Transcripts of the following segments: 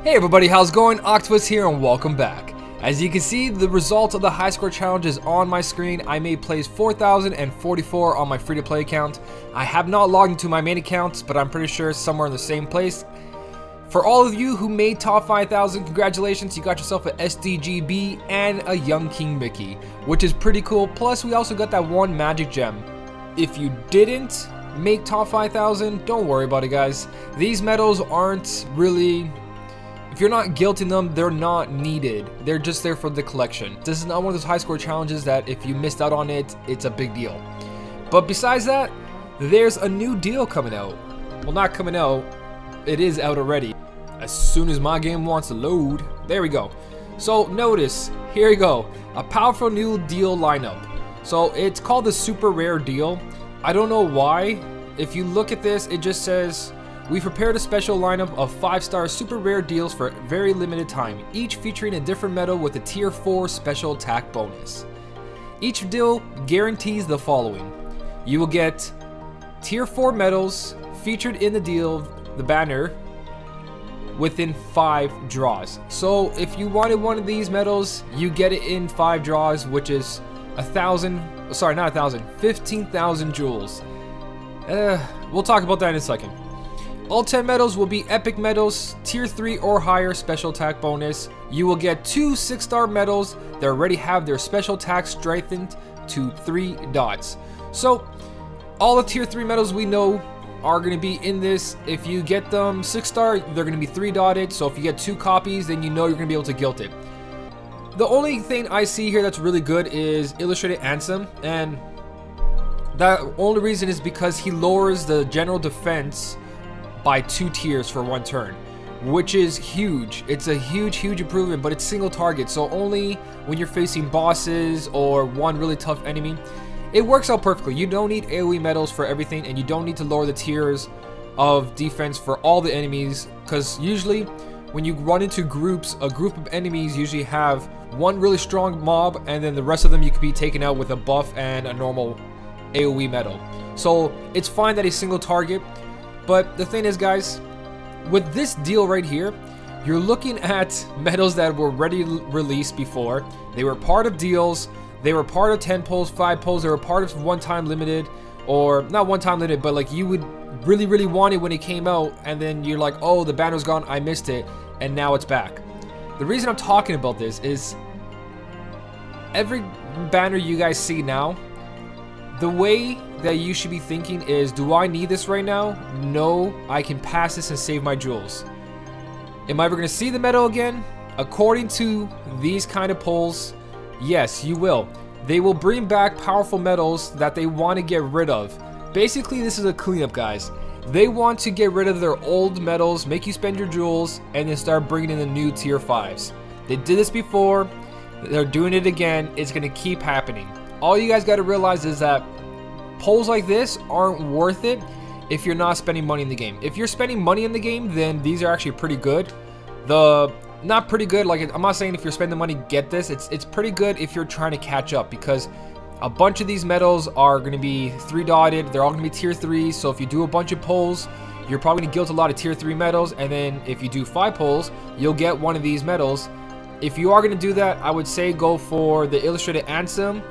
Hey everybody, how's it going? Octopus here and welcome back. As you can see, the result of the high score challenge is on my screen. I made plays 4,044 on my free-to-play account. I have not logged into my main account, but I'm pretty sure it's somewhere in the same place. For all of you who made top 5,000, congratulations, you got yourself an SDGB and a Young King Mickey, which is pretty cool. Plus, we also got that one magic gem. If you didn't make top 5,000, don't worry about it, guys. These medals aren't really... If you're not guilting them, they're not needed. They're just there for the collection. This is not one of those high score challenges that if you missed out on it, it's a big deal. But besides that, there's a new deal coming out. Well, not coming out. It is out already. As soon as my game wants to load. There we go. So notice, here we go. A powerful new deal lineup. So it's called the super rare deal. I don't know why. If you look at this, it just says... We prepared a special lineup of 5-star super rare deals for a very limited time, each featuring a different medal with a tier 4 special attack bonus. Each deal guarantees the following. You will get tier 4 medals featured in the deal, the banner, within 5 draws. So if you wanted one of these medals, you get it in 5 draws, which is 15,000 jewels. We'll talk about that in a second. All 10 medals will be epic medals, tier 3 or higher special attack bonus. You will get 2 6-star medals that already have their special attack strengthened to 3 dots. So all the tier 3 medals we know are going to be in this. If you get them 6-star, they're going to be 3 dotted. So if you get 2 copies, then you know you're going to be able to gilt it. The only thing I see here that's really good is Illustrated Ansem, and that only reason is because he lowers the general defense by 2 tiers for 1 turn, which is huge. It's a huge improvement, but it's single target, so only when you're facing bosses or one really tough enemy. It works out perfectly. You don't need AoE medals for everything, and you don't need to lower the tiers of defense for all the enemies, because usually when you run into groups, a group of enemies usually have one really strong mob, and then the rest of them you could be taken out with a buff and a normal AoE medal. So it's fine that he's single target. But the thing is, guys, with this deal right here, you're looking at medals that were already released before. They were part of deals. They were part of 10 pulls, 5 pulls. They were part of one-time limited, or not one-time limited, but like you would really want it when it came out, and then you're like, oh, the banner's gone, I missed it, and now it's back. The reason I'm talking about this is every banner you guys see now, the way that you should be thinking is, do I need this right now? No, I can pass this and save my jewels. Am I ever going to see the medal again? According to these kind of polls, yes, you will. They will bring back powerful medals that they want to get rid of. Basically, this is a cleanup, guys. They want to get rid of their old medals, make you spend your jewels, and then start bringing in the new tier 5s. They did this before. They're doing it again. It's going to keep happening. All you guys got to realize is that polls like this aren't worth it if you're not spending money in the game. If you're spending money in the game, then these are actually pretty good. Not pretty good, like I'm not saying if you're spending money get this. It's pretty good if you're trying to catch up, because a bunch of these medals are going to be 3 dotted. They're all going to be tier 3. So if you do a bunch of polls, you're probably going to gilt a lot of tier 3 medals, and then if you do 5 polls, you'll get one of these medals. If you are going to do that, I would say go for the Illustrated Ansem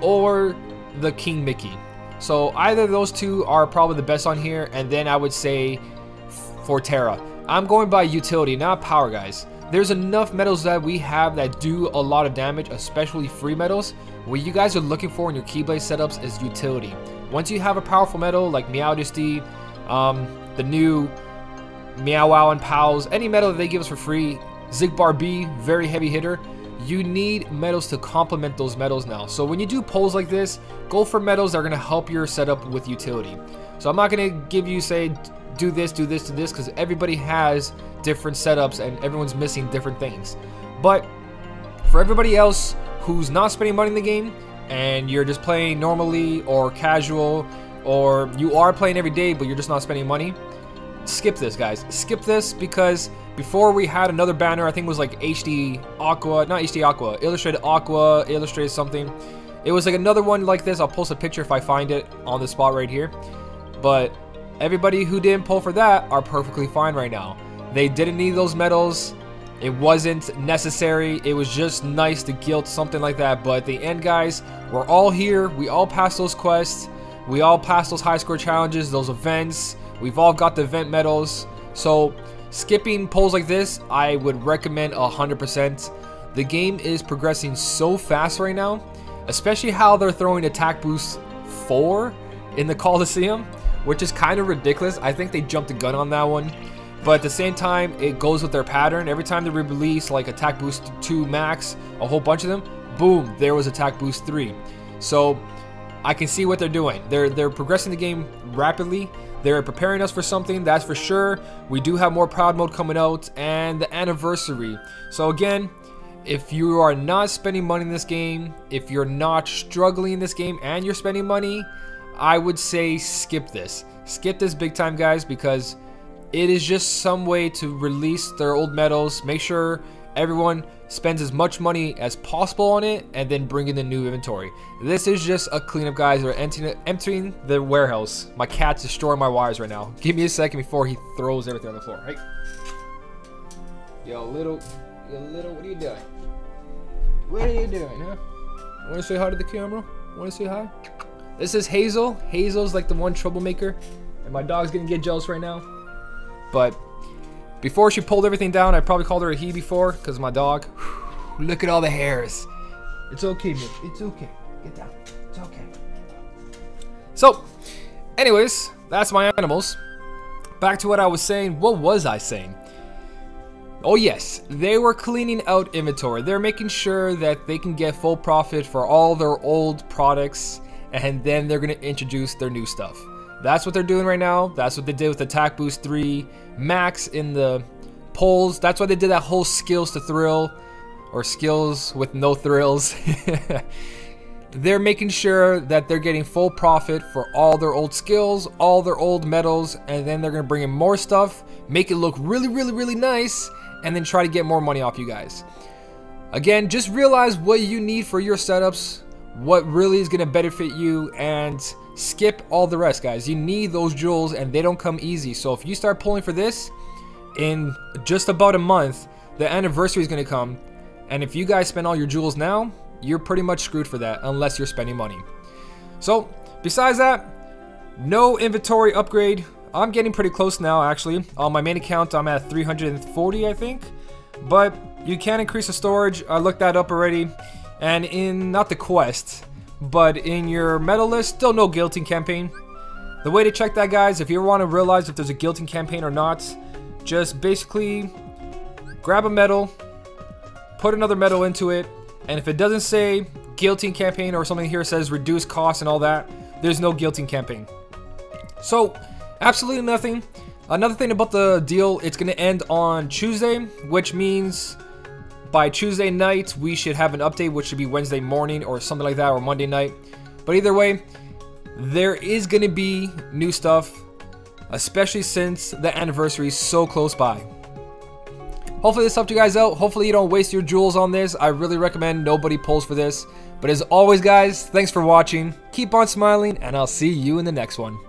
or the King Mickey. So either of those 2 are probably the best on here, and then I would say Forterra. I'm going by utility, not power, guys. There's enough medals that we have that do a lot of damage, especially free medals. What you guys are looking for in your Keyblade setups is utility. Once you have a powerful medal like Meowdisty, the new Meow Wow and Pals, any medal that they give us for free, Zigbar B, very heavy hitter. You need medals to complement those medals now. So when you do polls like this, go for medals that are going to help your setup with utility. So I'm not going to give you, say, do this, do this, do this, because everybody has different setups and everyone's missing different things. But for everybody else who's not spending money in the game and you're just playing normally or casual, or you are playing every day but you're just not spending money, skip this, guys. Skip this, because before we had another banner, I think it was like HD Aqua, not HD Aqua, Illustrated Aqua, Illustrated something. It was like another one like this. I'll post a picture if I find it on the spot right here. But everybody who didn't pull for that are perfectly fine right now. They didn't need those medals. It wasn't necessary. It was just nice to guilt something like that. But at the end, guys, we're all here. We all passed those quests. We all passed those high score challenges, those events. We've all got the event medals. So skipping polls like this, I would recommend 100%. The game is progressing so fast right now, especially how they're throwing attack boost 4 in the Coliseum, which is kind of ridiculous. I think they jumped the gun on that one. But at the same time, it goes with their pattern. Every time they release like attack boost 2 max, a whole bunch of them, boom, there was attack boost 3. So I can see what they're doing. They're progressing the game rapidly. They're preparing us for something, that's for sure. We do have more Proud Mode coming out and the anniversary. So again, if you are not spending money in this game, if you're not struggling in this game and you're spending money, I would say skip this. Skip this big time, guys, because it is just some way to release their old medals. Make sure everyone spends as much money as possible on it and then bring in the new inventory. This is just a cleanup, guys. They're emptying the warehouse. My cat's destroying my wires right now. Give me a second before he throws everything on the floor. Hey. Yo, little, what are you doing? What are you doing, huh? Want to say hi to the camera? Want to say hi? This is Hazel. Hazel's like the one troublemaker. And my dog's gonna get jealous right now. But before she pulled everything down, I probably called her a he before because my dog. Look at all the hairs. It's okay, man. It's okay. Get down. It's okay. So, anyways, that's my animals. Back to what I was saying. What was I saying? Oh yes, they were cleaning out inventory. They're making sure that they can get full profit for all their old products, and then they're going to introduce their new stuff. That's what they're doing right now. That's what they did with Attack Boost 3 Max in the polls. That's why they did that whole skills to thrill, or skills with no thrills. They're making sure that they're getting full profit for all their old skills, all their old medals, and then they're going to bring in more stuff, make it look really, really, really nice, and then try to get more money off you guys. Again, just realize what you need for your setups, what really is going to benefit you, and skip all the rest, guys. You need those jewels, and they don't come easy. So if you start pulling for this in just about a month, the anniversary is going to come, and if you guys spend all your jewels now, you're pretty much screwed for that unless you're spending money. So besides that, no inventory upgrade. I'm getting pretty close now, actually. On my main account, I'm at 340, I think. But you can increase the storage. I looked that up already. And in, not the quest, but in your medal list, still no guilting campaign. The way to check that, guys, if you ever want to realize if there's a guilting campaign or not, just basically grab a medal, put another medal into it, and if it doesn't say guilting campaign or something here says reduce costs and all that, there's no guilting campaign. So, absolutely nothing. Another thing about the deal, it's going to end on Tuesday, which means by Tuesday night, we should have an update, which should be Wednesday morning or something like that, or Monday night. But either way, there is going to be new stuff, especially since the anniversary is so close by. Hopefully this helped you guys out. Hopefully you don't waste your jewels on this. I really recommend nobody pulls for this. But as always, guys, thanks for watching. Keep on smiling, and I'll see you in the next one.